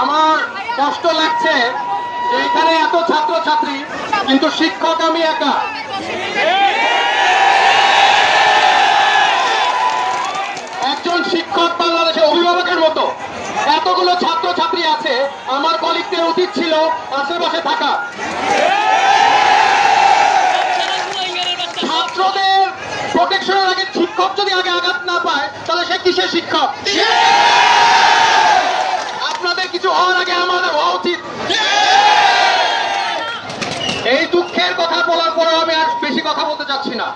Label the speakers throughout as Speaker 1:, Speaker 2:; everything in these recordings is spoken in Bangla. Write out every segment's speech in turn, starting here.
Speaker 1: আমার কষ্ট লাগছে যে এখানে এত ছাত্রছাত্রী কিন্তু শিক্ষক আমি একা। একজন শিক্ষক বাংলাদেশের অভিভাবকের মতো এতগুলো ছাত্রছাত্রী আছে, আমার কলিগদের উচিত ছিল আশেপাশে থাকা। ছাত্রদের প্রোটেকশনের আগে শিক্ষক যদি আগে আঘাত না পায় তাহলে সে কিসের শিক্ষক? আপনাদের কিছু হওয়ার আগে আমাদের হওয়া উচিত। এই দুঃখের কথা বলার পরেও আমি আর বেশি কথা বলতে চাচ্ছি না।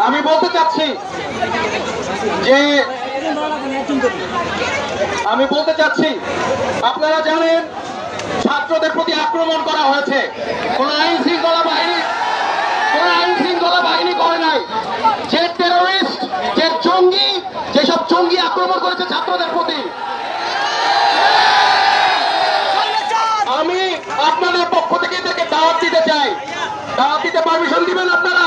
Speaker 1: আমি বলতে চাচ্ছি যে আপনারা জানেন ছাত্রদের প্রতি আক্রমণ করা হয়েছে। কোন আইন শৃঙ্খলা বাহিনী করে নাই। যে টেরোরিস্ট, যে জঙ্গি, যেসব জঙ্গি আক্রমণ করেছে ছাত্রদের প্রতি, আমি আপনাদের পক্ষ থেকে এদেরকে দাওয়াত দিতে চাই। দাওয়াত দিতে পারমিশন দিবেন আপনারা?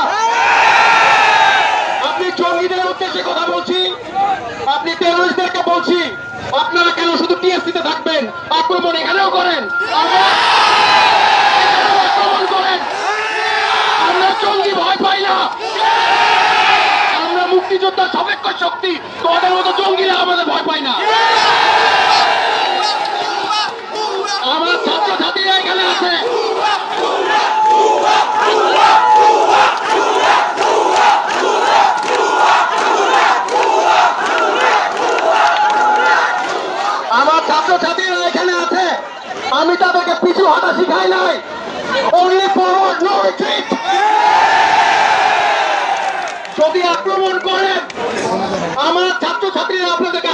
Speaker 1: আপনি জঙ্গিদের উদ্দেশ্যে কথা বলছি, আপনি টেরোরিস্টদেরকে বলছি, আপনারা কেন শুধু টিএসসিতে থাকবেন? আক্রমণ এখানেও করেন, আক্রমণ করেন। আমরা জঙ্গি ভয় পাই না, আমরা মুক্তিযোদ্ধার সাপেক্ষ শক্তি। তোমাদের মতো জঙ্গিরা আমাদের ভয় পায় না। আমার ছাত্রছাত্রীরা এখানে আছে। আমার ছাত্রছাত্রীরা এখানে আছে, আমি তাদেরকে পিছু হাঁটা শিখাই নাই। Only forward, no retreat. যদি আক্রমণ করেন আমার ছাত্রছাত্রীরা আপনাদেরকে